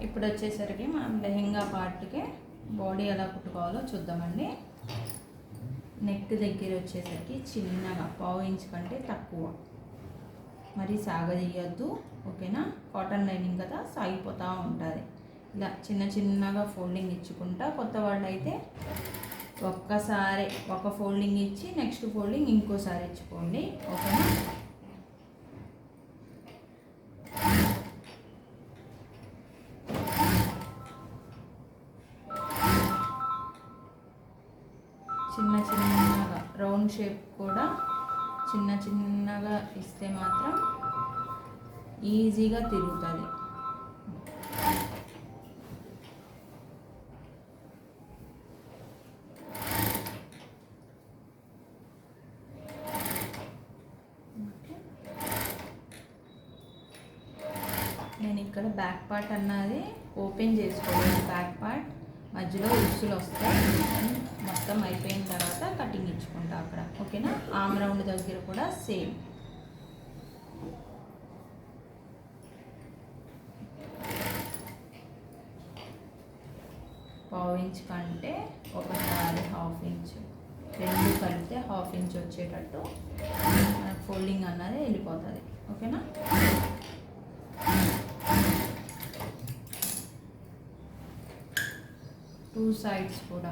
ఇప్పుడు వచ్చేసరికి మనం లెహెంగా పార్ట్కి బాడీ ఎలా కుట్టుకోవాలో చూద్దామండి. నెక్ దగ్గర వచ్చేసరికి చిన్నగా 1/2 ఇంచ్ కంటే తక్కువ, మరి సాగదీయద్దు. ఓకేనా? కాటన్ లైనింగ్ కదా, సాగిపోతూ ఉంటుంది. ఇలా చిన్న చిన్నగా ఫోల్డింగ్ ఇచ్చుకుంటా. కొత్త వాళ్ళు అయితే ఒక్కసారి ఒక ఫోల్డింగ్ ఇచ్చి నెక్స్ట్ ఫోల్డింగ్ ఇంకోసారి ఇచ్చుకోండి. ఓకేనా? చిన్న చిన్నగా రౌండ్ షేప్ కూడా చిన్న చిన్నగా ఇస్తే మాత్రం ఈజీగా తిరుగుతుంది. నేను ఇక్కడ బ్యాక్ పార్ట్ అన్నది ఓపెన్ చేసుకోవాలి. బ్యాక్ పార్ట్ మధ్యలో ఉక్సులు వస్తాయి. మొత్తం అయిపోయిన తర్వాత కటింగ్ ఇచ్చుకుంటా అక్కడ. ఓకేనా? ఆమ్ రౌండ్ దగ్గర కూడా సేమ్. పావు ఇంచ్ కంటే ఒకసారి 1/2 ఇంచ్, రెండు కలిపితే 1/2 ఇంచ్ వచ్చేటట్టు మనకు ఫోల్డింగ్ అన్నది వెళ్ళిపోతుంది. ఓకేనా? టూ సైడ్స్ కూడా,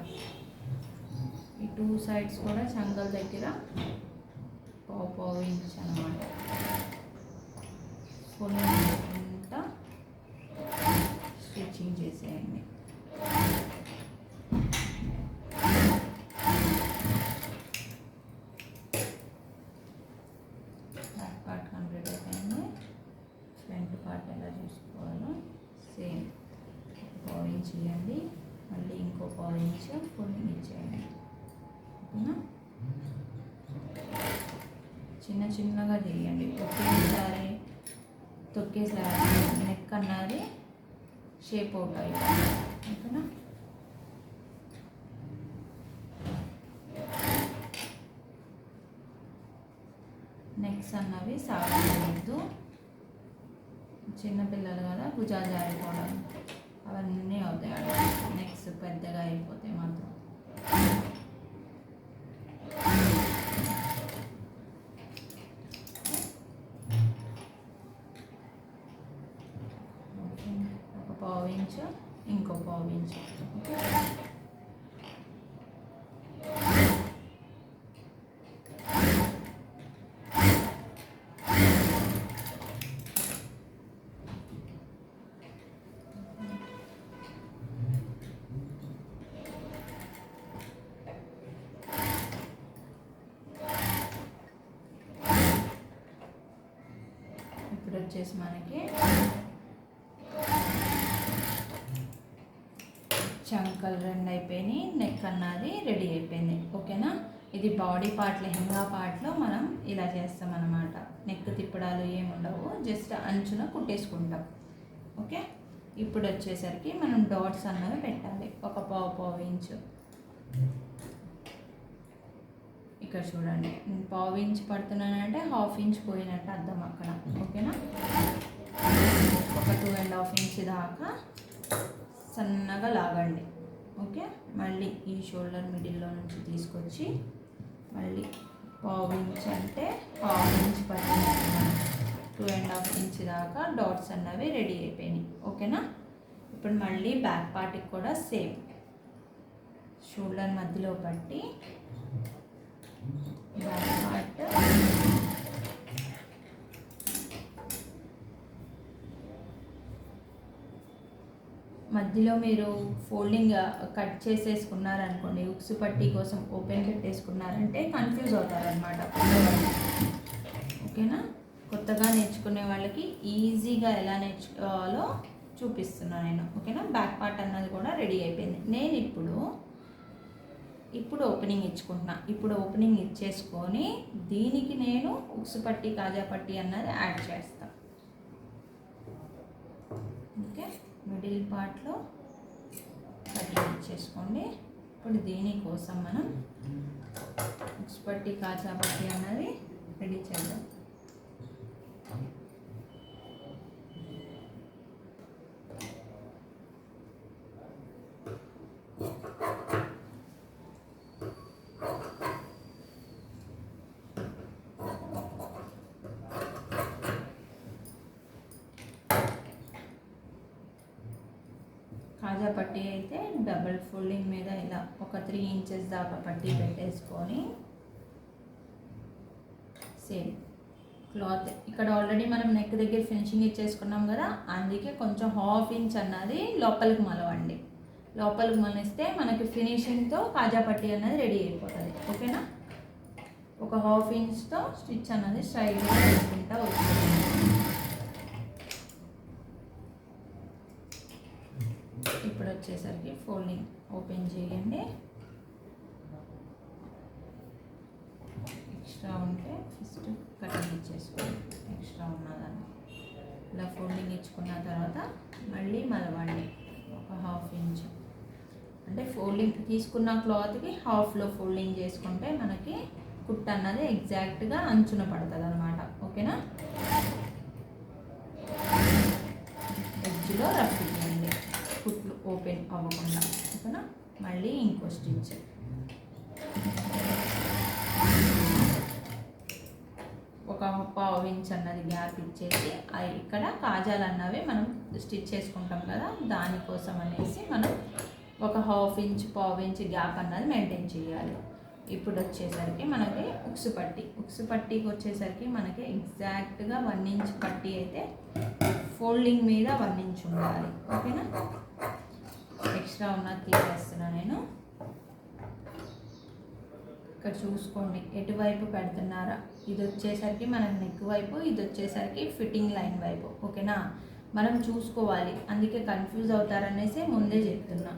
ఈ టూ సైడ్స్ కూడా చంకల దగ్గర 1/2 ఇంచ్ అన్నమాట. ఫోల్డింగ్ స్టిచ్చింగ్ చేసేయండి. బ్యాక్ పార్ట్ కంప్లీట్ అయిపోయింది. ఫ్రంట్ పార్ట్ ఎలా చూసుకోవాలో సేమ్ 1/2 ఇంచ్ ఇవ్వండి. మళ్ళీ ఇంకో 1/2 ఇంచ్ ఫోల్డింగ్ ఇచ్చేయండి. ఓకేనా? చిన్న చిన్నగా చేయండి. ఒకేసారి తొక్కేసారి నెక్ అన్నది షేప్ అవుట్ అయిపోయింది. ఓకేనా? నెక్స్ అన్నవి సాగలేదు. చిన్నపిల్లలు కదా, భుజాలు జారిపోవడం అవన్నీ అవుతాయి. నెక్స్ట్ పెద్దగా అయిపోతే మాత్రం ఒక 1/2 ఇంచ్, ఇంకో 1/2 ఇంచ్. ఓకే? ఇప్పుడు వచ్చేసి మనకి చంకలు రెండు అయిపోయినాయి, నెక్ అన్నది రెడీ అయిపోయింది. ఓకేనా? ఇది బాడీ పార్ట్, లెహంగా పార్ట్లో మనం ఇలా చేస్తాం అన్నమాట. నెక్ తిప్పడాలు ఏముండవు, జస్ట్ అంచున కుట్టేసుకుంటాం. ఓకే? ఇప్పుడు వచ్చేసరికి మనం డాట్స్ అన్నవి పెట్టాలి. ఒక 1/2 ఇంచ్ ఇక్కడ చూడండి. 1/2 ఇంచ్ పడుతున్నానంటే 1/2 ఇంచ్ పోయినట్టు అర్థం అక్కడ. ఓకేనా? ఒక 2.5 ఇంచ్ దాకా సన్నగా లాగండి. ఓకే? మళ్ళీ ఈ షోల్డర్ మిడిల్లో నుంచి తీసుకొచ్చి మళ్ళీ 1/2 ఇంచ్ అంటే 1/2 ఇంచ్ పడుతున్నాను. 2.5 ఇంచ్ దాకా డాట్స్ అన్నవి రెడీ అయిపోయినాయి. ఓకేనా? ఇప్పుడు మళ్ళీ బ్యాక్ పార్ట్కి కూడా సేమ్ షోల్డర్ మధ్యలో పట్టి బ్యాక్ పార్ట్ మధ్యలో మీరు ఫోల్డింగ్ కట్ చేసేసుకున్నారనుకోండి, ఉక్సు పట్టీ కోసం ఓపెన్ పెట్టేసుకున్నారంటే కన్ఫ్యూజ్ అవుతారనమాట. ఓకేనా? కొత్తగా నేర్చుకునే వాళ్ళకి ఈజీగా ఎలా నేర్చుకోవాలో చూపిస్తున్నాను నేను. ఓకేనా? బ్యాక్ పార్ట్ అన్నది కూడా రెడీ అయిపోయింది. నేను ఇప్పుడు ఓపెనింగ్ ఇచ్చుకుంటున్నా. ఇప్పుడు ఓపెనింగ్ ఇచ్చేసుకొని దీనికి నేను ఉక్సు పట్టీ, కాజా పట్టీ అన్నది యాడ్ చేస్తాను. ఓకే? మిడిల్ పార్ట్లో కటింగ్ ఇచ్చేసుకోండి. ఇప్పుడు దీనికోసం మనం ఉక్సు పట్టీ, కాజా పట్టీ అన్నది రెడీ చేద్దాం. కాజా పట్టీ అయితే డబుల్ ఫోల్డింగ్ మీద ఇలా ఒక 3 ఇంచెస్ దాకా పట్టీ పెట్టేసుకొని సేమ్ క్లాత్ ఇక్కడ ఆల్రెడీ మనం నెక్ దగ్గర ఫినిషింగ్ ఇచ్చేసుకున్నాం కదా, అందుకే కొంచెం 1/2 ఇంచ్ అన్నది లోపలికి మలవండి. లోపలికి మలిస్తే మనకి ఫినిషింగ్తో కాజా పట్టీ అన్నది రెడీ అయిపోతుంది. ఓకేనా? ఒక 1/2 ఇంచ్తో స్టిచ్ అన్నది స్ట్రైట్గా వేసుకుంటా వస్తుంది. ఇప్పుడు వచ్చేసరికి ఫోల్డింగ్ ఓపెన్ చేయండి. ఎక్స్ట్రా ఉంటే ఫస్ట్ కటింగ్ ఇచ్చేసుకోండి. ఎక్స్ట్రా ఉన్నదాన్ని ఇలా ఫోల్డింగ్ ఇచ్చుకున్న తర్వాత మళ్ళీ మలవండి ఒక 1/2 ఇంచ్. అంటే ఫోల్డింగ్ తీసుకున్న క్లాత్కి హాఫ్లో ఫోల్డింగ్ చేసుకుంటే మనకి కుట్ అన్నది ఎగ్జాక్ట్గా అంచున పడుతుంది అన్నమాట. ఓకేనా? ఎడ్జ్లో రఫ్ ఇవ్వండి కుట్లు ఓపెన్ అవ్వకుండా. ఓకేనా? మళ్ళీ ఇంకో స్టిచ్. ఒక 1/2 ఇంచ్ అన్నది గ్యాప్ ఇచ్చేసి ఇక్కడ కాజాలు అన్నవి మనం స్టిచ్ చేసుకుంటాం కదా, దానికోసం అనేసి మనం ఒక 1/2 ఇంచ్ 1/2 ఇంచ్ గ్యాప్ అన్నది మెయింటైన్ చేయాలి. ఇప్పుడు వచ్చేసరికి మనకి ఉక్సు పట్టీకి వచ్చేసరికి మనకి ఎగ్జాక్ట్గా 1 ఇంచ్ పట్టీ అయితే ఫోల్డింగ్ మీద 1 ఇంచ్ ఉండాలి. ఓకేనా? ఎక్స్ట్రా ఉన్నది తీసేస్తున్నా నేను. ఇక్కడ చూసుకోండి ఎటువైపు పెడుతున్నారా. ఇది వచ్చేసరికి మనకి నెక్ వైపు, ఇది వచ్చేసరికి ఫిట్టింగ్ లైన్ వైపు. ఓకేనా? మనం చూసుకోవాలి, అందుకే కన్ఫ్యూజ్ అవుతారనేసి ముందే చెప్తున్నా.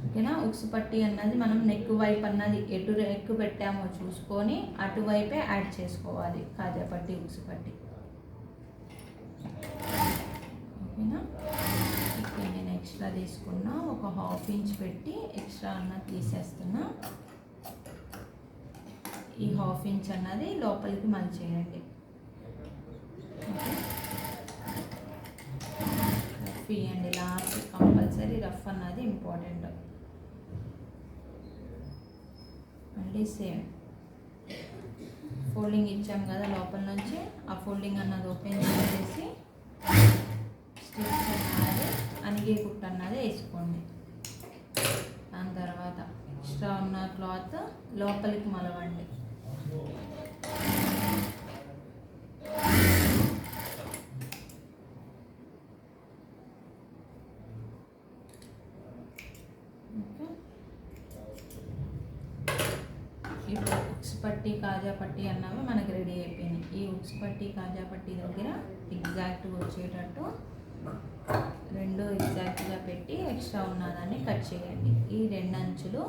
ఓకేనా? ఉక్సు పట్టీ అన్నది మనం నెక్ వైపు అన్నది ఎటు నెక్ పెట్టామో చూసుకొని అటువైపే యాడ్ చేసుకోవాలి కాజా పట్టీ ఉక్సు పట్టీ. ఓకేనా? ఇక్కడ నేను ఎక్స్ట్రా తీసుకున్నా, ఒక 1/2 ఇంచ్ పెట్టి ఎక్స్ట్రా అన్నది తీసేస్తున్నా. ఈ 1/2 ఇంచ్ అన్నది లోపలికి మలిచేయండి. రఫ్ ఇవ్వండి, లాస్ట్ కంపల్సరీ రఫ్ అన్నది ఇంపార్టెంట్. మళ్ళీ సేమ్ ఫోల్డింగ్ ఇచ్చాం కదా లోపల నుంచి, ఆ ఫోల్డింగ్ అన్నది ఓపెన్ చేసేసి స్టిచ్ అన్నది అనిగే కుట్టు అన్నది వేసుకోండి. దాని తర్వాత ఎక్స్ట్రా ఉన్న క్లాత్ లోపలికి మలవండి. ఇప్పుడు ఉక్స్ పట్టీ కాజా పట్టీ అన్నవి మనకి రెడీ అయిపోయినాయి. ఈ ఉక్స్ పట్టీ కాజా పట్టీ దగ్గర ఎగ్జాక్ట్గా వచ్చేటట్టు రెండు ఎగ్జాక్ట్గా పెట్టి ఎక్స్ట్రా ఉన్నదాన్ని కట్ చేయండి. ఈ 2 అంచులు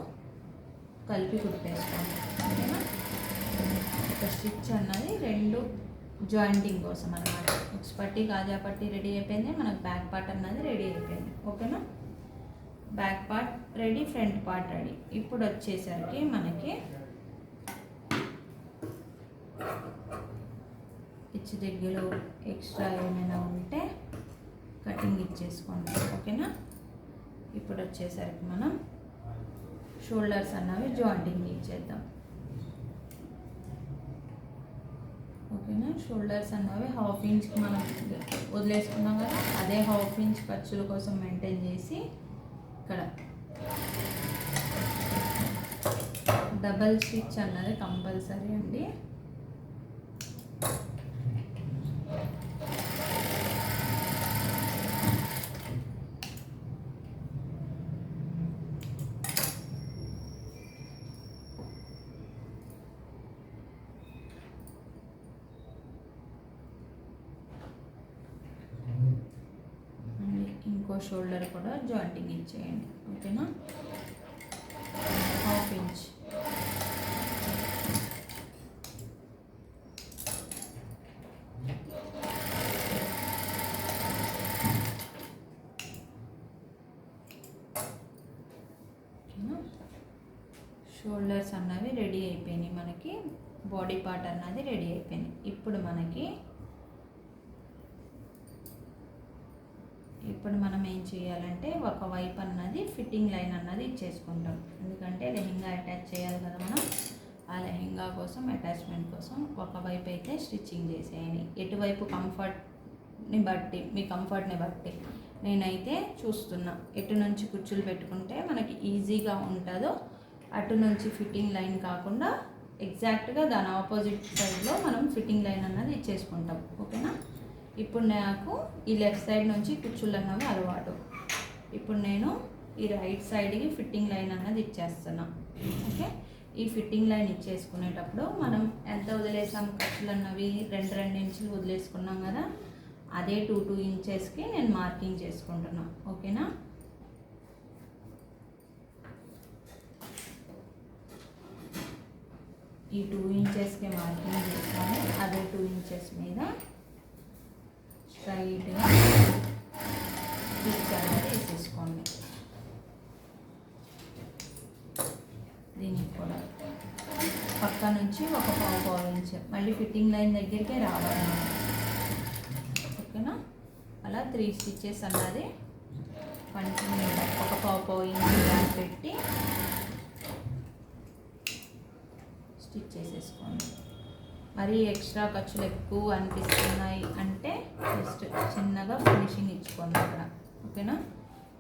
కలిపి కుట్టేసుకోండి. ఓకేనా? ఒక స్టిచ్ అన్నది 2 జాయింటింగ్ కోసం అన్నమాట. ఉక్స్ పట్టీ కాజా పట్టీ రెడీ అయిపోయింది, మనకు బ్యాక్ పార్ట్ అన్నది రెడీ అయిపోయింది. ఓకేనా? Back part ready, front part ready. ఇప్పుడు వచ్చేసరికి మనకి ఇచ్చి దగ్గరలో ఎక్స్ట్రా ఏమైనా ఉంటే కటింగ్ ఇచ్చేసుకోండి. ఓకేనా? ఇప్పుడు వచ్చేసరికి మనం షోల్డర్స్ అన్నవి జాయింటింగ్ ఇచ్చేద్దాం. ఓకేనా? షోల్డర్స్ అన్నవి 1/2 ఇంచ్కి మనం వదిలేసుకున్నాం కదా, అదే 1/2 ఇంచ్ ఖర్చుల కోసం మెయింటైన్ చేసి ఇక్కడ డబల్ స్టిచ్ అన్నది కంపల్సరీ అండి. ఇంకో షోల్డర్ కూడా జాయింటింగ్ ఇచ్చేయండి. ఓకేనా? 1/2 ఇంచ్. షోల్డర్స్ అన్నవి రెడీ అయిపోయినాయి, మనకి బాడీ పార్ట్ అన్నది రెడీ అయిపోయింది. ఇప్పుడు మనం ఏం చేయాలంటే ఒకవైపు అన్నది ఫిట్టింగ్ లైన్ అన్నది ఇచ్చేసుకుంటాం. ఎందుకంటే లెహెంగా అటాచ్ చేయాలి కదా మనం, ఆ లెహెంగా కోసం అటాచ్మెంట్ కోసం ఒకవైపు అయితే స్టిచ్చింగ్ చేసేయండి. ఎటువైపు కంఫర్ట్ని బట్టి, మీ కంఫర్ట్ని బట్టి నేనైతే చూస్తున్నా ఎటు నుంచి కుచ్చులు పెట్టుకుంటే మనకి ఈజీగా ఉంటుందో అటు నుంచి ఫిట్టింగ్ లైన్ కాకుండా ఎగ్జాక్ట్గా దాని ఆపోజిట్ సైడ్లో మనం ఫిట్టింగ్ లైన్ అన్నది ఇచ్చేసుకుంటాం. ఓకేనా. ఇప్పుడు నాకు ఈ లెఫ్ట్ సైడ్ నుంచి కుచ్చులు అన్నవి అలవాటు. ఇప్పుడు నేను ఈ రైట్ సైడ్కి ఫిట్టింగ్ లైన్ అన్నది ఇచ్చేస్తున్నా. ఓకే. ఈ ఫిట్టింగ్ లైన్ ఇచ్చేసుకునేటప్పుడు మనం ఎంత వదిలేసాం ఖర్చులు అన్నవి 2 ఇంచులు వదిలేసుకున్నాం కదా, అదే 2 ఇంచెస్కి నేను మార్కింగ్ చేసుకుంటున్నా. ఓకేనా. ఈ 2 ఇంచెస్కి మార్కింగ్ చేస్తాను. అదే 2 ఇంచెస్ మీద స్ట్రైట్గా స్టిచ్ అనేది వేసేసుకోండి. దీనికి కూడా పక్క నుంచి ఒక పావు ఇంచ్ మళ్ళీ ఫిట్టింగ్ లైన్ దగ్గరికే రావాలి. ఓకేనా. అలా 3 స్టిచెస్ అన్నది కంటిన్యూగా ఒక పావు ఇంచ్ పెట్టి స్టిచ్ చేసేసుకోండి. మరి ఎక్స్ట్రా ఖర్చులు ఎక్కువ అనిపిస్తున్నాయి అంటే జస్ట్ చిన్నగా ఫినిషింగ్ ఇచ్చుకోండి అక్కడ. ఓకేనా.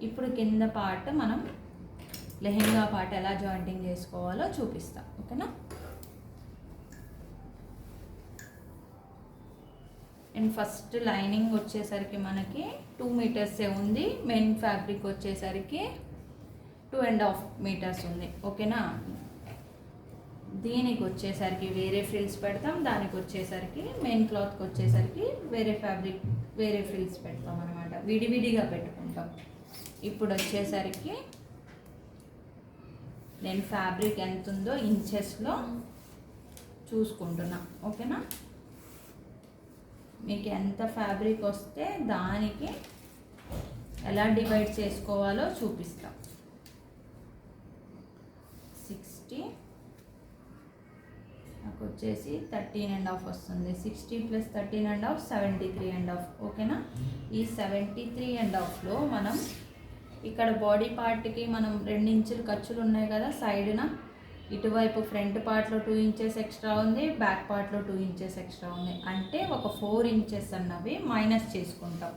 ఇప్పుడు కింద పార్ట్ మనం లెహెంగా పార్ట్ ఎలా జాయింటింగ్ చేసుకోవాలో చూపిస్తా. ఓకేనా. అండ్ ఫస్ట్ లైనింగ్ వచ్చేసరికి మనకి 2 మీటర్సే ఉంది. మెయిన్ ఫ్యాబ్రిక్ వచ్చేసరికి 2.5 మీటర్స్ ఉంది. ఓకేనా. దీనికి వచ్చేసరికి వేరే ఫ్రిల్స్ పెడతాం, దానికి వచ్చేసరికి మెయిన్ క్లాత్కి వచ్చేసరికి వేరే ఫ్యాబ్రిక్ వేరే ఫ్రిల్స్ పెడతాం అనమాట. విడివిడిగా పెట్టుకుంటాం. ఇప్పుడు వచ్చేసరికి నేను ఫ్యాబ్రిక్ ఎంత ఉందో ఇంచెస్లో చూసుకుంటున్నా. ఓకేనా. మీకు ఎంత ఫ్యాబ్రిక్ వస్తే దానికి ఎలా డివైడ్ చేసుకోవాలో చూపిస్తాం. 60 నాకు వచ్చేసి 13.5 వస్తుంది. 60 + 13.5 73.5. ఓకేనా. ఈ 73.5లో మనం ఇక్కడ బాడీ పార్ట్కి మనం 2 ఇంచులు ఖర్చులు ఉన్నాయి కదా సైడ్న. ఇటువైపు ఫ్రంట్ పార్ట్లో 2 ఇంచెస్ ఎక్స్ట్రా ఉంది, బ్యాక్ పార్ట్లో 2 ఇంచెస్ ఎక్స్ట్రా ఉంది. అంటే ఒక 4 ఇంచెస్ అన్నవి మైనస్ చేసుకుంటాం.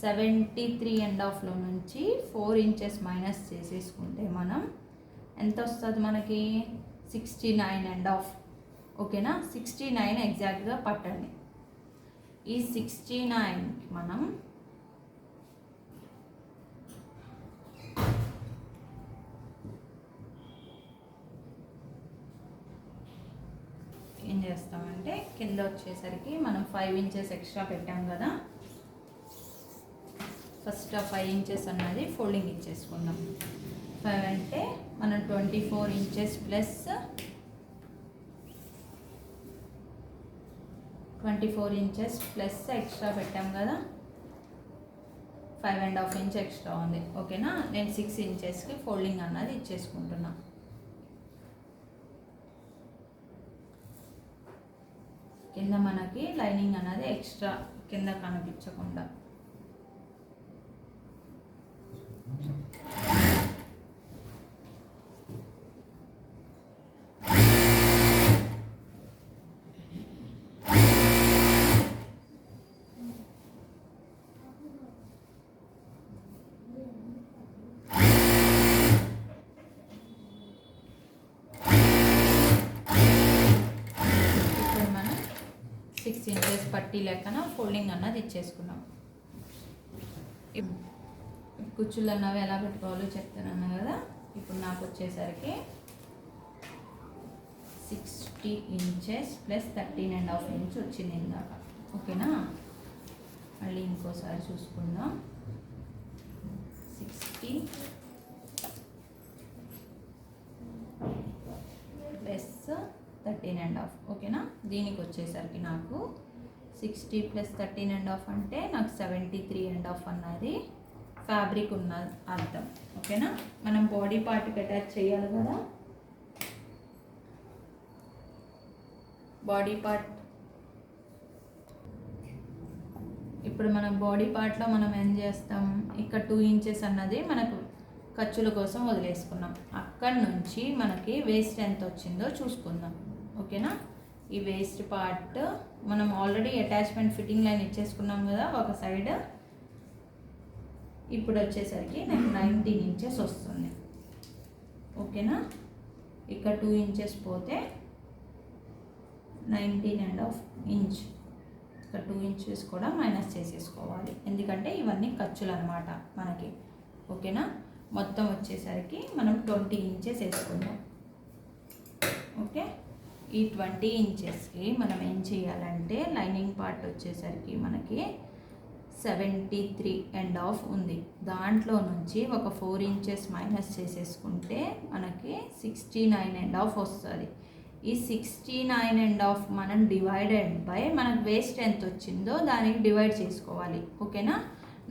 73.5లో నుంచి 4 ఇంచెస్ మైనస్ చేసేసుకుంటే మనం ఎంత వస్తుంది మనకి 69.5. ఓకేనా. 69 ఎగ్జాక్ట్గా పట్టండి. ఈ 69కి మనం ఏం చేస్తామంటే కింద వచ్చేసరికి మనం 5 ఇంచెస్ ఎక్స్ట్రా పెట్టాం కదా, ఫస్ట్ ఆ 5 ఇంచెస్ అన్నది ఫోల్డింగ్ ఇచ్చేసుకుందాం. 5 అంటే మనం 24 inches plus 24 inches plus extra పెట్టాం కదా, 5.5 ఇంచ్ ఎక్స్ట్రా ఉంది. ఓకేనా. నేను 6 ఇంచెస్కి ఫోల్డింగ్ అన్నది ఇచ్చేసుకుంటున్నా. కింద మనకి లైనింగ్ అన్నది ఎక్స్ట్రా కింద కనిపించకుండా. మనం 6 ఇంచెస్ పట్టీ లెక్కన ఫోల్డింగ్ అన్నది ఇచ్చేసుకున్నాం. కుచ్చులు అన్నవి ఎలా పెట్టుకోవాలో చెప్తాను కదా. ఇప్పుడు నాకు వచ్చేసరికి 60 ఇంచెస్ ప్లస్ 13.5 ఇంచ్ వచ్చింది ఇందాక. ఓకేనా. మళ్ళీ ఇంకోసారి చూసుకుందాం. 60 ప్లస్ 13.5. ఓకేనా. దీనికి వచ్చేసరికి నాకు 60 + 13.5 అంటే నాకు 73.5 అన్నది ఫ్యాబ్రిక్ ఉన్న అర్థం. ఓకేనా. మనం బాడీ పార్ట్కి అటాచ్ చేయాలి కదా. బాడీ పార్ట్ ఇప్పుడు మనం బాడీ పార్ట్లో మనం ఏం చేస్తాం, ఇక్కడ 2 ఇంచెస్ అన్నది మనకు ఖర్చుల కోసం వదిలేసుకున్నాం. అక్కడి నుంచి మనకి వేస్ట్ ఎంత వచ్చిందో చూసుకుందాం. ఓకేనా. ఈ వేస్ట్ పార్ట్ మనం ఆల్రెడీ అటాచ్మెంట్ ఫిట్టింగ్ లైన్ ఇచ్చేసుకున్నాం కదా ఒక సైడ్. ఇప్పుడు వచ్చేసరికి నాకు 19 ఇంచెస్ వస్తుంది. ఓకేనా, ఇక్కడ 2 ఇంచెస్ పోతే 19.5 ఇంచ్. ఇక్కడ 2 ఇంచెస్ కూడా మైనస్ చేసేసుకోవాలి, ఎందుకంటే ఇవన్నీ ఖర్చులు అనమాట మనకి. ఓకేనా, మొత్తం వచ్చేసరికి మనం 20 ఇంచెస్ వేసుకుందాం. ఓకే, ఈ 20 ఇంచెస్కి మనం ఏం చేయాలంటే లైనింగ్ పార్ట్ వచ్చేసరికి మనకి 73.5 ఉంది. దాంట్లో నుంచి ఒక 4 ఇంచెస్ మైనస్ చేసేసుకుంటే మనకి 69.5 వస్తుంది. ఈ 69.5 మనం డివైడెడ్ బై మనకు వేస్ట్ ఎంత వచ్చిందో దానికి డివైడ్ చేసుకోవాలి. ఓకేనా,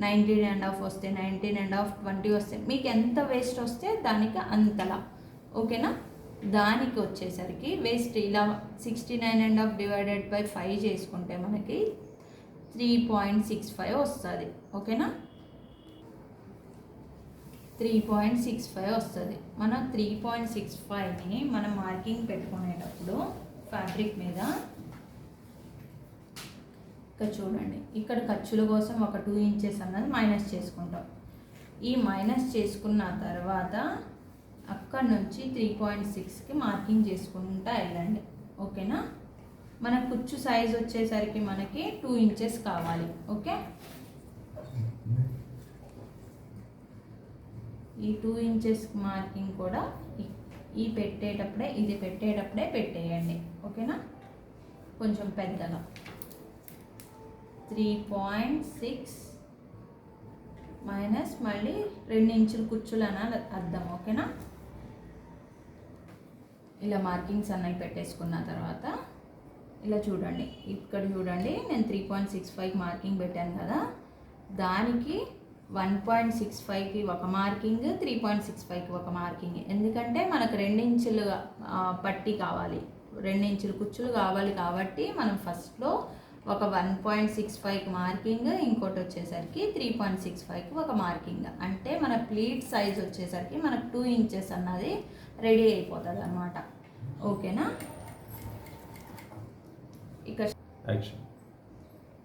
19.5 వస్తే 19.5, 20 వస్తే మీకు ఎంత వేస్ట్ వస్తే దానికి అంతలా. ఓకేనా, దానికి వచ్చేసరికి వేస్ట్ ఇలా 69.5 డివైడెడ్ బై 5 చేసుకుంటే మనకి 3.65 వస్తుంది. ఓకేనా, 3.65 వస్తుంది. మనం 3.65ని మనం మార్కింగ్ పెట్టుకునేటప్పుడు ఫ్యాబ్రిక్ మీద ఇక్కడ చూడండి, ఇక్కడ ఖర్చుల కోసం ఒక 2 ఇంచెస్ అన్నది మైనస్ చేసుకుంటాం. ఈ మైనస్ చేసుకున్న తర్వాత అక్కడ నుంచి 3.6కి మార్కింగ్ చేసుకుంటా వెళ్ళండి. ఓకేనా, మన కుచ్చు సైజ్ వచ్చేసరికి మనకి 2 ఇంచెస్ కావాలి. ఓకే, ఈ 2 ఇంచెస్ మార్కింగ్ కూడా ఇది పెట్టేటప్పుడే పెట్టేయండి. ఓకేనా, కొంచెం పెద్దగా 3.6 మైనస్ మళ్ళీ 2 ఇంచులు కుచ్చులు అని అర్థం. ఓకేనా, ఇలా మార్కింగ్స్ అన్నవి పెట్టేసుకున్న తర్వాత ఇలా చూడండి, ఇక్కడ చూడండి నేను 3.65 మార్కింగ్ పెట్టాను కదా, దానికి 1.65కి ఒక మార్కింగ్, 3.65కి ఒక మార్కింగ్. ఎందుకంటే మనకు 2 ఇంచులు పట్టి కావాలి, 2 ఇంచులు కుచ్చులు కావాలి కాబట్టి మనం ఫస్ట్లో ఒక 1.65కి మార్కింగ్, ఇంకోటి వచ్చేసరికి 3.65కి ఒక మార్కింగ్. అంటే మన ప్లీట్ సైజ్ వచ్చేసరికి మనకు 2 ఇంచెస్ అన్నది రెడీ అయిపోతుంది అన్నమాట. ఓకేనా,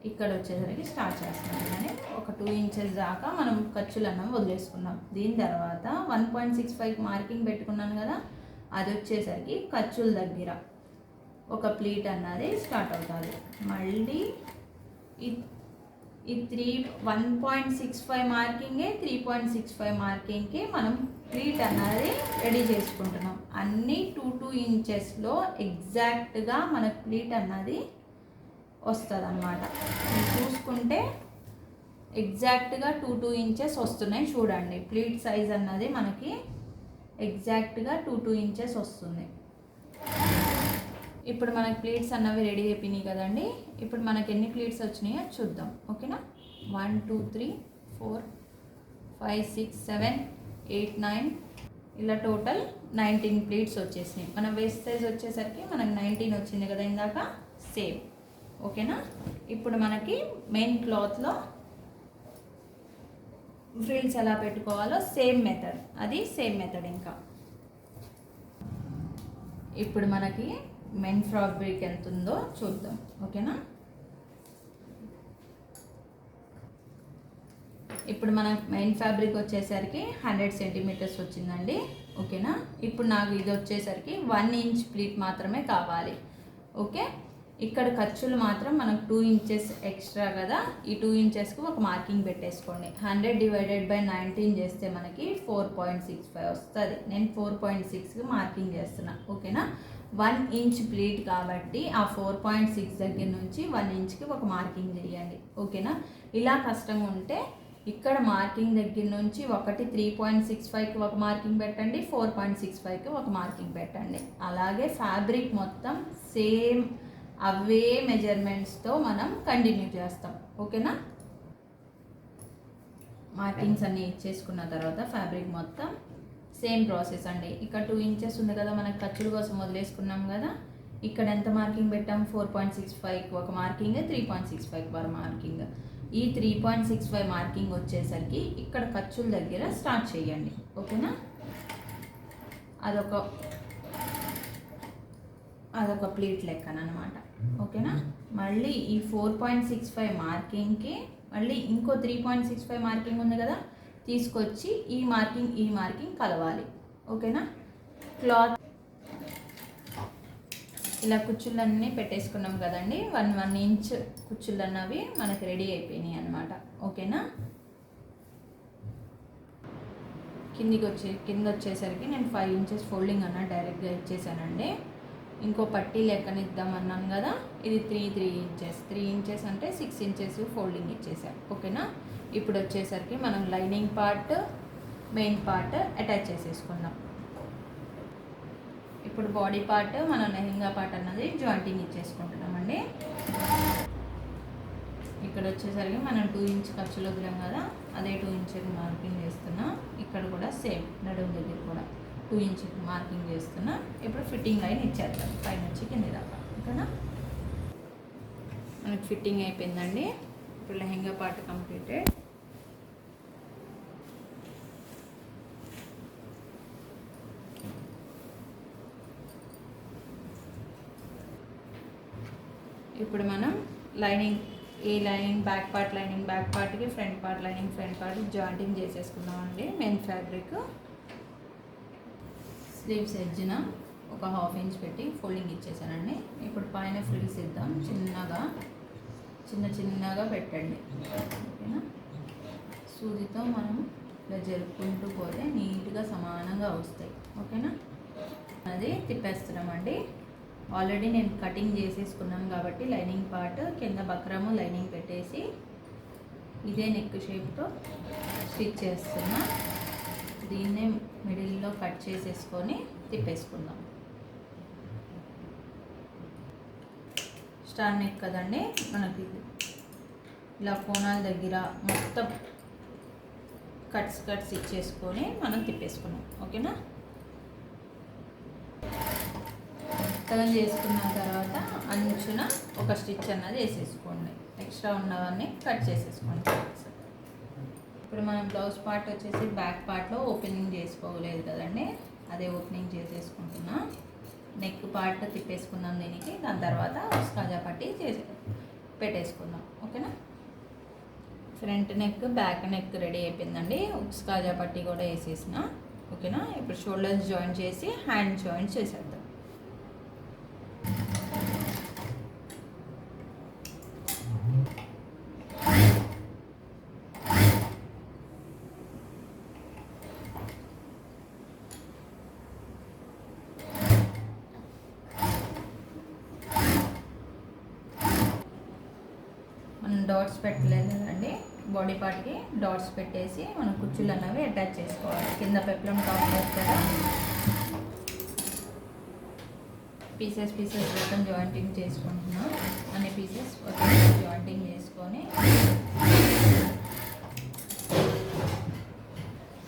ఇక్కడ వచ్చేసరికి స్టార్ట్ చేస్తున్నాం. కానీ ఒక 2 ఇంచెస్ దాకా మనం ఖర్చులు అన్నం వదిలేసుకున్నాం. దీని తర్వాత 1.65 మార్కింగ్ పెట్టుకున్నాను కదా, అది వచ్చేసరికి ఖర్చుల దగ్గర ఒక ప్లీట్ అన్నది స్టార్ట్ అవుతుంది. మళ్ళీ ఈ 1.65 మార్కింగే 3.65 మార్కింగ్కి మనం ప్లీట్ అన్నది రెడీ చేసుకుంటున్నాం. అన్నీ 2 ఇంచెస్లో ఎగ్జాక్ట్గా మన ప్లీట్ అన్నది వస్తుంది అన్నమాట. చూసుకుంటే ఎగ్జాక్ట్గా 2 ఇంచెస్ వస్తున్నాయి. చూడండి, ప్లీట్ సైజ్ అన్నది మనకి ఎగ్జాక్ట్గా 2 ఇంచెస్ వస్తుంది. ఇప్పుడు మనకి ప్లీట్స్ అన్నవి రెడీ అయిపోయినాయి కదండి. ఇప్పుడు మనకి ఎన్ని ప్లీట్స్ వచ్చినాయో చూద్దాం. ఓకేనా, 1 2 3 4 5 6 7 8 9 ఇలా టోటల్ 19 ప్లీట్స్ వచ్చేసినాయి. మన వేస్ట్ సైజ్ వచ్చేసరికి మనకు 19 వచ్చింది కదా ఇందాక, సేమ్. ఓకేనా, ఇప్పుడు మనకి మెయిన్ క్లాత్లో ఫ్రిల్స్ ఎలా పెట్టుకోవాలో సేమ్ మెథడ్ ఇంకా. ఇప్పుడు మనకి మెయిన్ ఫ్యాబ్రిక్ ఎంత ఉందో చూద్దాం. ఓకేనా, ఇప్పుడు మన మెయిన్ ఫ్యాబ్రిక్ వచ్చేసరికి 100 సెంటీమీటర్స్ వచ్చిందండి. ఓకేనా, ఇప్పుడు నాకు ఇది వచ్చేసరికి 1 ఇంచ్ ప్లీట్ మాత్రమే కావాలి. ఓకే, ఇక్కడ ఖర్చులు మాత్రం మనకు 2 ఇంచెస్ ఎక్స్ట్రా కదా, ఈ 2 ఇంచెస్కి ఒక మార్కింగ్ పెట్టేసుకోండి. 100 డివైడెడ్ బై 19 చేస్తే మనకి 4.65 వస్తుంది. నేను 4.6కి మార్కింగ్ చేస్తున్నా. ఓకేనా, 1 ఇంచ్ ప్లీట్ కాబట్టి ఆ 4.6 దగ్గర నుంచి 1 ఇంచ్కి ఒక మార్కింగ్ చేయండి. ఓకేనా, ఇలా కష్టంగా ఉంటే ఇక్కడ మార్కింగ్ దగ్గర నుంచి 3.65కి ఒక మార్కింగ్ పెట్టండి, 4.65కి ఒక మార్కింగ్ పెట్టండి. అలాగే ఫ్యాబ్రిక్ మొత్తం సేమ్ అవే మెజర్మెంట్స్తో మనం కంటిన్యూ చేస్తాం. ఓకేనా, మార్కింగ్స్ అన్నీ ఇచ్చేసుకున్న తర్వాత ఫ్యాబ్రిక్ మొత్తం సేమ్ ప్రాసెస్ అండి. ఇక్కడ 2 ఇంచెస్ ఉంది కదా, మనకు ఖర్చుల కోసం వదిలేసుకున్నాం కదా. ఇక్కడ ఎంత మార్కింగ్ పెట్టాం, 4.65కి ఒక మార్కింగ్, 3.65కి ఒక మార్కింగ్. ఈ 3.65 మార్కింగ్ వచ్చేసరికి ఇక్కడ ఖర్చుల దగ్గర స్టార్ట్ చేయండి. ఓకేనా, అదొక ప్లీట్ లెక్కనమాట. ఓకేనా, మళ్ళీ ఈ 4.65 మార్కింగ్కి మళ్ళీ ఇంకో 3.65 మార్కింగ్ ఉంది కదా, తీసుకొచ్చి ఈ మార్కింగ్ కలవాలి. ఓకేనా. క్లాత్ ఇలా కుచ్చులన్నీ పెట్టేసుకున్నాం కదండి. 1 ఇంచ్ కుచ్చులు అన్నవి మనకు రెడీ అయిపోయినాయి అన్నమాట. ఓకేనా. కింద వచ్చేసరికి నేను 5 ఇంచెస్ ఫోల్డింగ్ అన్న డైరెక్ట్గా ఇచ్చేసానండి. ఇంకో పట్టీ లెక్కనిద్దాం అన్నాను కదా, ఇది 3 ఇంచెస్ అంటే 6 ఇంచెస్ ఫోల్డింగ్ ఇచ్చేసాం. ఓకేనా. ఇప్పుడు వచ్చేసరికి మనం lining part, main part attach చేసేసుకుందాం. ఇప్పుడు బాడీ పార్ట్, మనం లెహంగా పార్ట్ అన్నది జాయింటింగ్ ఇచ్చేసుకుంటున్నామండి. ఇక్కడ వచ్చేసరికి మనం 2 ఇంచ్ ఖర్చులు వదిలాం కదా, అదే 2 ఇంచ్ మార్కింగ్ చేస్తున్నా. ఇక్కడ కూడా సేమ్ నడుము దగ్గర కూడా 2 ఇంచ్ మార్కింగ్ చేస్తున్నా. ఇప్పుడు ఫిట్టింగ్ లైన్ ఇచ్చేద్దాం పైన వచ్చి కింద దాకా. ఓకేనా. మనకి ఫిట్టింగ్ అయిపోయిందండి. ఇప్పుడు లెహంగా పార్ట్ కంప్లీటెడ్. ఇప్పుడు మనం బ్యాక్ పార్ట్కి ఫ్రంట్ పార్ట్ జాయింటింగ్ చేసేసుకున్నామండి. మెయిన్ ఫ్యాబ్రిక్ స్లీవ్స్ ఎడ్జ్న ఒక 1/2 ఇంచ్ పెట్టి ఫోల్డింగ్ ఇచ్చేసానండి. ఇప్పుడు పైన ఫ్రిల్స్ ఇద్దాం. చిన్నగా పెట్టండి. ఓకేనా. సూదితో మనం ఇలా జరుపుకుంటూ పోతే నీట్గా సమానంగా వస్తాయి. ఓకేనా. అది తిప్పేస్తున్నామండి. ఆల్రెడీ నేను కటింగ్ చేసేసుకున్నాను కాబట్టి లైనింగ్ పార్ట్ కింద బక్రము లైనింగ్ పెట్టేసి ఇదే నెక్ షేప్తో స్టిచ్ చేస్తున్నా. దీన్నే మిడిల్లో కట్ చేసేసుకొని తిప్పేసుకుందాం. స్టార్ నెక్ కదండి, మనకి ఇలా కోణాల దగ్గర మొత్తం కట్స్ ఇచ్చేసుకొని మనం తిప్పేసుకున్నాం. ఓకేనా. సగం చేసుకున్న తర్వాత అంచున ఒక స్టిచ్ అన్నది వేసేసుకోండి. ఎక్స్ట్రా ఉన్నవన్నీ కట్ చేసేసుకోండి. ఇప్పుడు మనం బ్లౌజ్ పార్ట్ వచ్చేసి బ్యాక్ పార్ట్లో ఓపెనింగ్ చేసుకోలేదు కదండి, అదే ఓపెనింగ్ చేసేసుకుంటున్నా. నెక్ పార్ట్ తిప్పేసుకుందాం దీనికి. దాని తర్వాత ఉస్కాజా పట్టి పెట్టేసుకుందాం. ఓకేనా. Front neck, back neck ready అయిపోయిందండి. ఉస్కాజా పట్టి కూడా వేసేసిన. ఓకేనా. ఇప్పుడు షోల్డర్స్ జాయిన్ చేసి హ్యాండ్ జాయిన్ చేసేద్దాం. మనం డాట్స్ పెట్టలేదు కదండి, బాడీ పార్ట్కి డాట్స్ పెట్టేసి మనం కుచ్చులు అన్నవి అటాచ్ చేసుకోవాలి. కింద పెప్లం టాప్ కదా, పీసెస్ మొత్తం జాయింటింగ్ చేసుకుంటున్నాం. అన్ని పీసెస్ జాయింటింగ్ చేసుకొని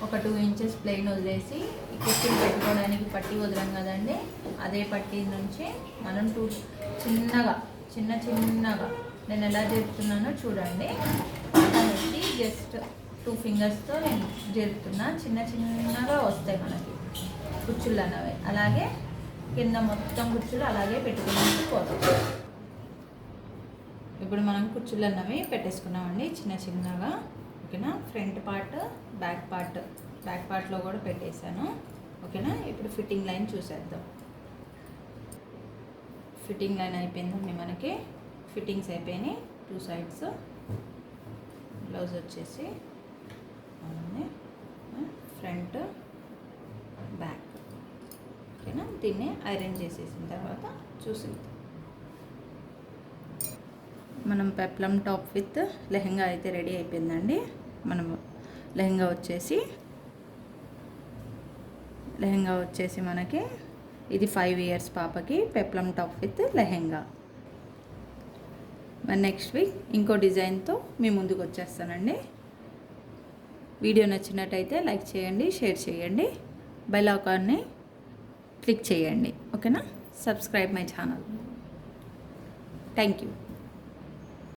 ఒక 2 ఇంచెస్ ప్లెయిన్ వదిలేసి ఈ కుర్చీలు పెట్టుకోవడానికి పట్టీ వదలం కదండి, అదే పట్టీ నుంచి మనం చిన్నగా నేను ఎలా జరుపుతున్నానో చూడండి. పెట్టి జస్ట్ 2 ఫింగర్స్తో నేను జరుపుతున్నా. చిన్నగా వస్తాయి మనకి కుచ్చులు అన్నవి. అలాగే కింద మొత్తం కుచ్చులు అలాగే పెట్టుకుని పోతాం. ఇప్పుడు మనం కుచ్చులు అన్నవి పెట్టేసుకున్నామండి చిన్నగా. ఓకేనా. ఫ్రంట్ పార్ట్, బ్యాక్ పార్ట్లో కూడా పెట్టేశాను. ఓకేనా. ఇప్పుడు ఫిట్టింగ్ లైన్ చూసేద్దాం. ఫిట్టింగ్ లైన్ అయిపోయిందండి. మనకి ఫిట్టింగ్స్ అయిపోయినాయి 2 సైడ్స్. బ్లౌజ్ వచ్చేసి ఫ్రంట్, బ్యాక్. ఓకేనా. దీన్ని ఐరన్ చేసేసిన తర్వాత చూసేద్దాం. మనం పెప్లం టాప్ విత్ లెహంగా అయితే రెడీ అయిపోయిందండి. మనం లెహంగా వచ్చేసి మనకి ఇది 5 ఇయర్స్ పాపకి పెప్లం టాప్ విత్ లెహంగా. మరి నెక్స్ట్ వీక్ ఇంకో డిజైన్తో మీ ముందుకు వచ్చేస్తానండి. వీడియో నచ్చినట్టయితే లైక్ చేయండి, షేర్ చేయండి, బెల్ ఐకాన్ని క్లిక్ చేయండి. ఓకేనా. Subscribe my channel. Thank you.